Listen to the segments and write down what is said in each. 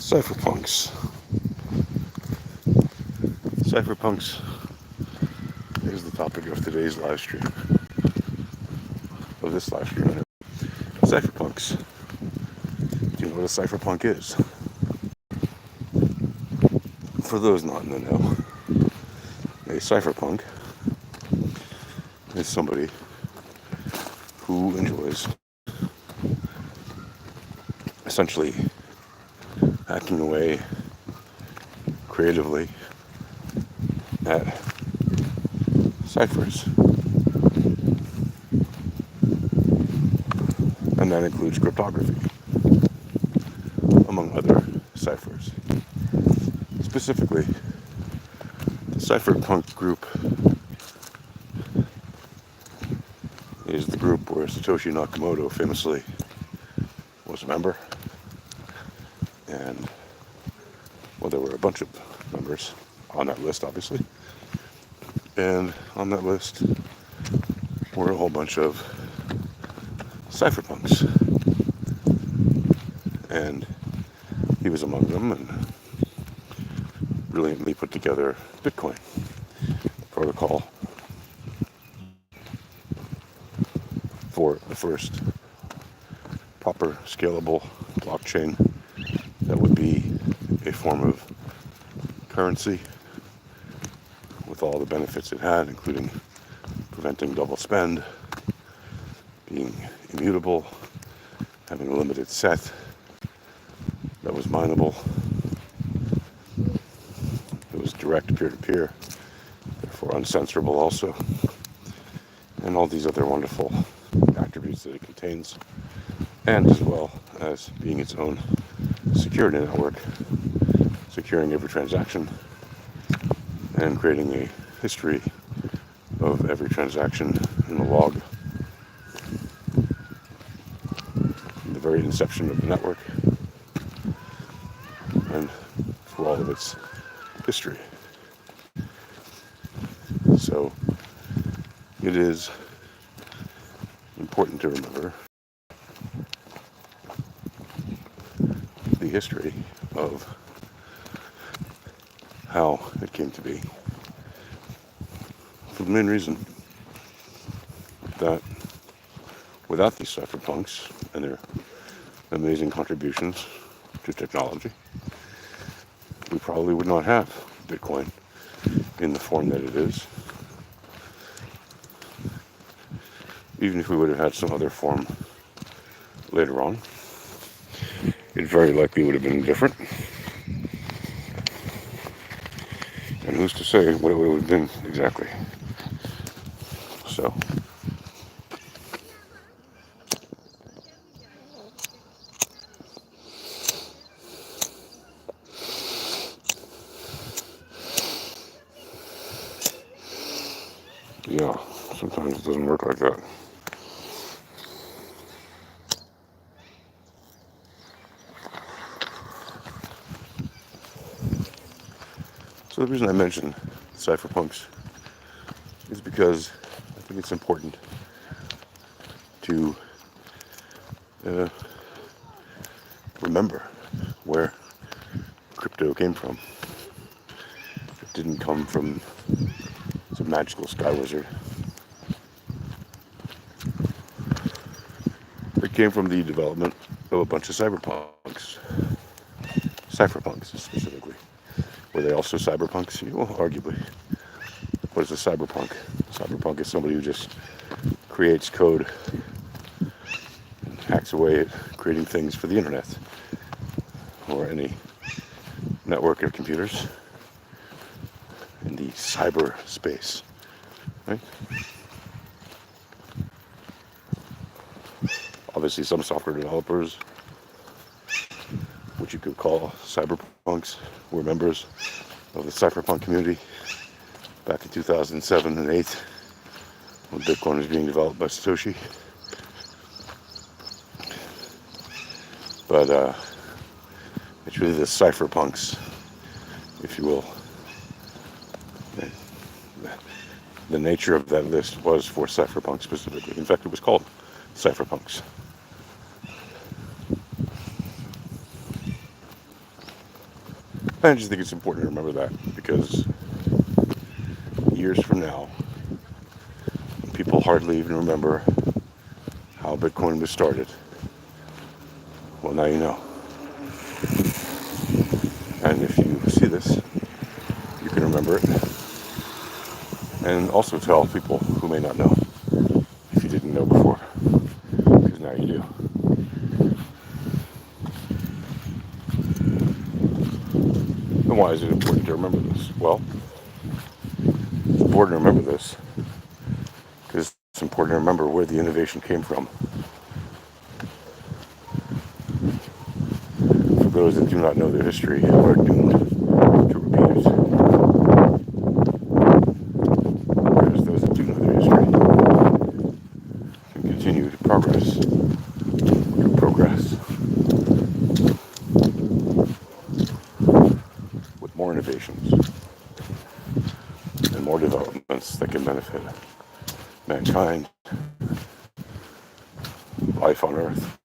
Cypherpunks. Cypherpunks is the topic of today's live stream. Of this live stream. Cypherpunks. Do you know what a cypherpunk is? For those not in the know, a cypherpunk is somebody who enjoys essentially hacking away creatively at ciphers. And that includes cryptography, among other ciphers. Specifically, the cypherpunk group is the group where Satoshi Nakamoto famously was a member. And, well, there were a bunch of members on that list, obviously. And on that list were a whole bunch of cypherpunks. And he was among them and brilliantly put together Bitcoin protocol for the first proper scalable blockchain that would be a form of currency with all the benefits it had, including preventing double spend, being immutable, having a limited set that was mineable. It was direct peer-to-peer, therefore uncensorable also, and all these other wonderful attributes that it contains, and as well as being its own security network, securing every transaction and creating a history of every transaction in the log. From the very inception of the network and for all of its history. So it is important to remember the history of how it came to be. For the main reason that without these cypherpunks and their amazing contributions to technology, we probably would not have Bitcoin in the form that it is. Even if we would have had some other form later on, it very likely would have been different. And who's to say what it would have been exactly? So, yeah, sometimes it doesn't work like that. So the reason I mention cypherpunks is because I think it's important to remember where crypto came from. It didn't come from some magical sky wizard. It came from the development of a bunch of cypherpunks specifically. Were they also cyberpunks? Well, arguably. What is a cyberpunk? A cyberpunk is somebody who just creates code and hacks away at creating things for the internet or any network of computers in the cyberspace, right? Obviously, some software developers, which you could call cyberpunks, were members of the cypherpunk community back in 2007 and 8 when Bitcoin was being developed by Satoshi. But it's really the cypherpunks, if you will. The nature of that list was for cypherpunks specifically. In fact, it was called cypherpunks. I just think it's important to remember that because years from now, people hardly even remember how Bitcoin was started. Well, now you know. And if you see this, you can remember it. And also tell people who may not know if you didn't know before, because now you do. And why is it important to remember this? Well, it's important to remember this because it's important to remember where the innovation came from. For those that do not know their history, are doomed to repeat it. Whereas those that do know their history can continue to progress. With more innovations and more developments that can benefit mankind, life on Earth,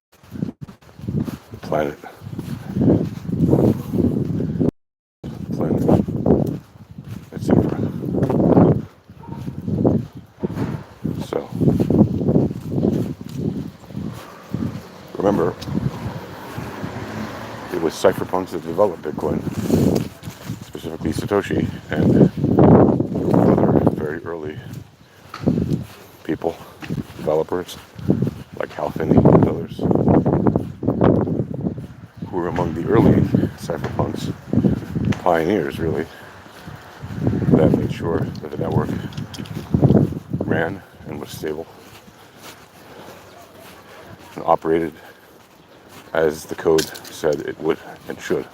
the planet, etc. So, remember, it was cypherpunks that developed Bitcoin, specifically Satoshi and other very early people, developers like Hal Finney and others, who were among the early cypherpunks, pioneers really, that made sure that the network ran and was stable and operated as the code said it would and should.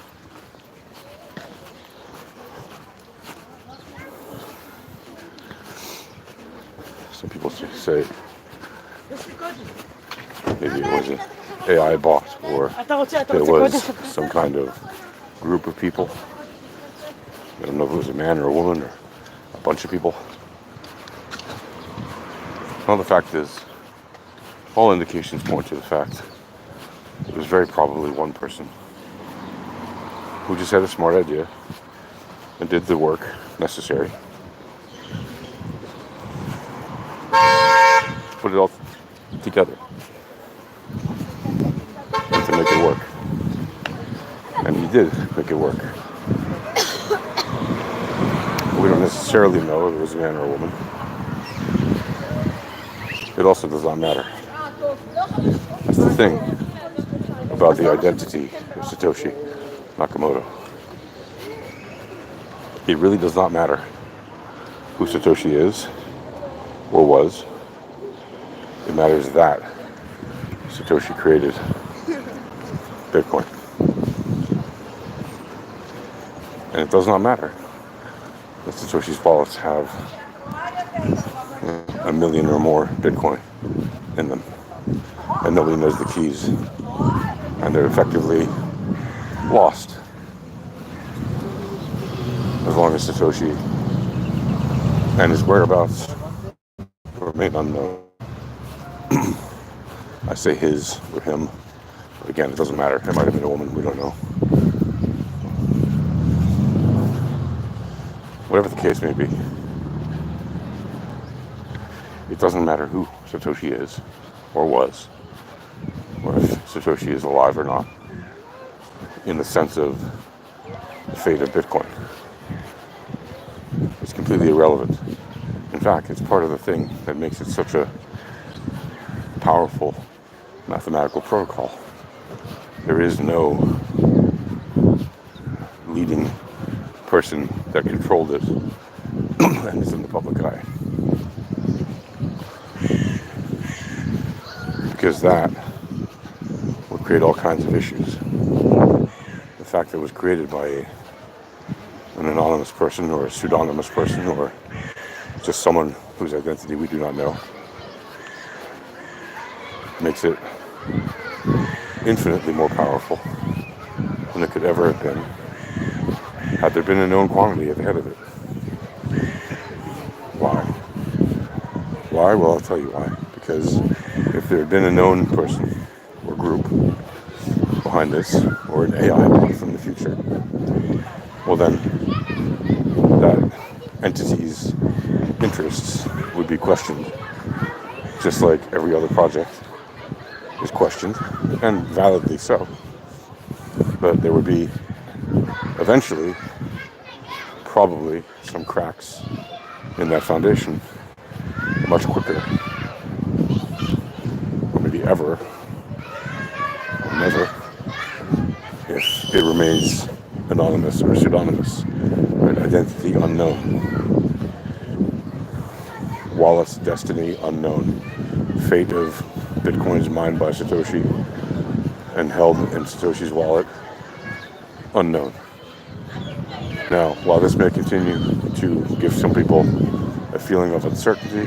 Some people say maybe it was an AI bot or there was some kind of group of people. I don't know if it was a man or a woman or a bunch of people. Well, the fact is, all indications point to the fact it was very probably one person who just had a smart idea and did the work necessary. Put it all together and to make it work. And he did make it work. But we don't necessarily know if it was a man or a woman. It also does not matter. That's the thing about the identity of Satoshi Nakamoto. It really does not matter who Satoshi is or was. It matters that Satoshi created Bitcoin. And it does not matter that Satoshi's wallets have a million or more Bitcoin in them. And nobody knows the keys. And they're effectively lost. As long as Satoshi and his whereabouts remain unknown. I say his or him. But again, it doesn't matter. It might have been a woman. We don't know. Whatever the case may be, it doesn't matter who Satoshi is or was, or if Satoshi is alive or not, in the sense of the fate of Bitcoin. It's completely irrelevant. In fact, it's part of the thing that makes it such a powerful mathematical protocol. There is no leading person that controlled it and is in the public eye. Because that would create all kinds of issues. The fact that it was created by an anonymous person or a pseudonymous person or just someone whose identity we do not know makes it infinitely more powerful than it could ever have been had there been a known quantity at the head of it. Why? Why? Well, I'll tell you why. Because if there had been a known person or group behind this, or an AI bot from the future, well then that entity's interests would be questioned, just like every other project is questioned, and validly so. But there would be eventually probably some cracks in that foundation much quicker, or maybe ever, or never, if it remains anonymous or pseudonymous, right? Identity unknown, wallet's destiny unknown, fate of Bitcoins mined by Satoshi and held in Satoshi's wallet unknown. Now, while this may continue to give some people a feeling of uncertainty,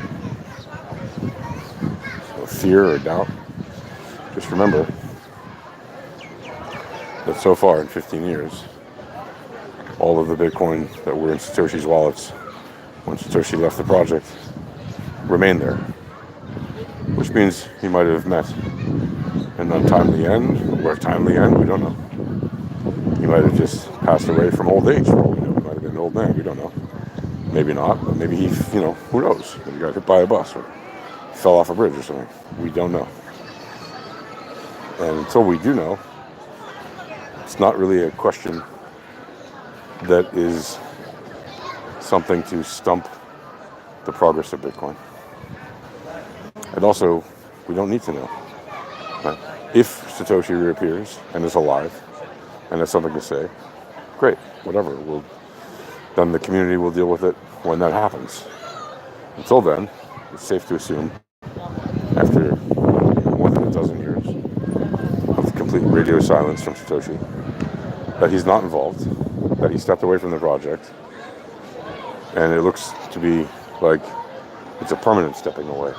or fear or doubt, just remember that so far in 15 years, all of the Bitcoin that were in Satoshi's wallets when Satoshi left the project remain there, which means he might have met an untimely end, or a timely end, we don't know. He might have just passed away from old age, for all we know. He might have been an old man, we don't know. Maybe not, but maybe he, who knows? Maybe he got hit by a bus or fell off a bridge or something. We don't know. And until we do know, it's not really a question that is something to stump the progress of Bitcoin. And also, we don't need to know. Right? If Satoshi reappears and is alive and has something to say, great, whatever. Then the community will deal with it when that happens. Until then, it's safe to assume, after more than a dozen years of complete radio silence from Satoshi, that he's not involved, that he stepped away from the project, and it looks to be like it's a permanent stepping away.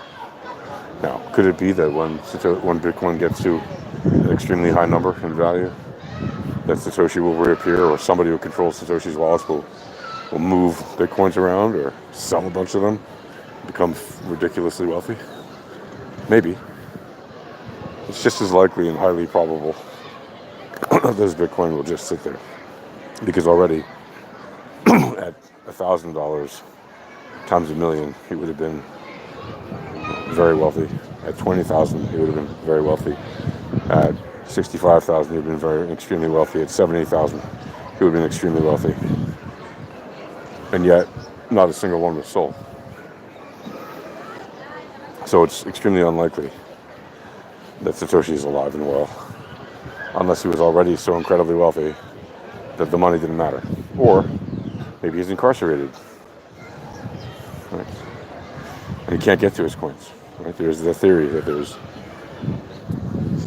Now, could it be that when Bitcoin gets to an extremely high number in value, that Satoshi will reappear, or somebody who controls Satoshi's wallets will move Bitcoins around or sell a bunch of them, become ridiculously wealthy? Maybe. It's just as likely and highly probable that this Bitcoin will just sit there. Because already, at $1,000 times a million, he would have been very wealthy. At 20,000, he would have been very wealthy. At 65,000, he would have been extremely wealthy. At 70,000, he would have been extremely wealthy. And yet, not a single one was sold. So it's extremely unlikely that Satoshi is alive and well, unless he was already so incredibly wealthy that the money didn't matter. Or maybe he's incarcerated. Right? And he can't get to his coins. Right? There's the theory that there's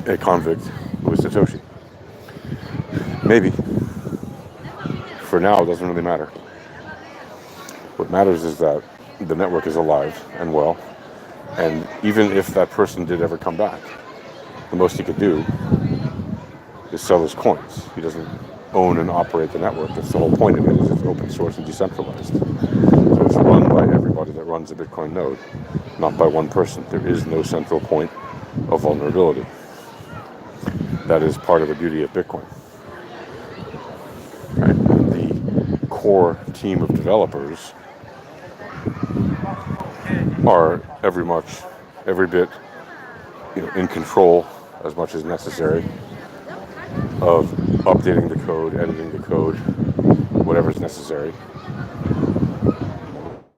a convict who is Satoshi. Maybe. For now, it doesn't really matter. What matters is that the network is alive and well, and even if that person did ever come back, the most he could do is sell his coins. He doesn't own and operate the network. That's the whole point of it, is it's open source and decentralized. So it's run by everybody that runs a Bitcoin node, not by one person. There is no central point of vulnerability. That is part of the beauty of Bitcoin. Right? The core team of developers are every bit in control as much as necessary of updating the code, editing the code, whatever's necessary.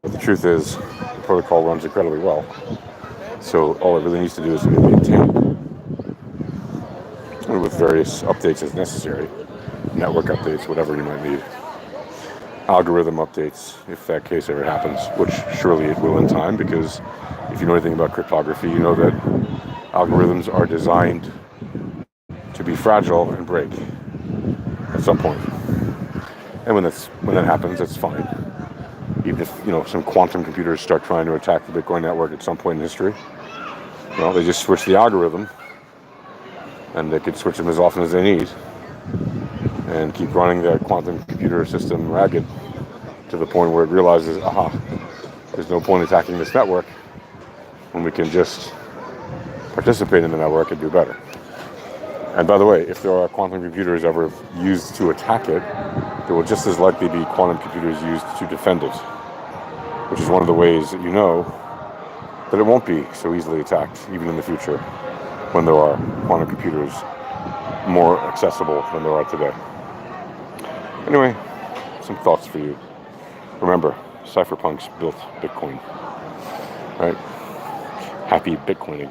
But the truth is, the protocol runs incredibly well. So all it really needs to do is be maintained with various updates as necessary, network updates, whatever you might need. Algorithm updates, if that case ever happens, which surely it will in time, because if you know anything about cryptography, you know that algorithms are designed to be fragile and break at some point. And when that happens, that's fine. Even if some quantum computers start trying to attack the Bitcoin network at some point in history, they just switch the algorithm, and they could switch them as often as they need, and keep running the quantum computer system ragged to the point where it realizes, there's no point attacking this network when we can just participate in the network and do better. And by the way, if there are quantum computers ever used to attack it, there will just as likely be quantum computers used to defend it, which is one of the ways that you know that it won't be so easily attacked, even in the future, when there are quantum computers more accessible than there are today. Anyway, some thoughts for you. Remember, cypherpunks built Bitcoin, right? Happy Bitcoining.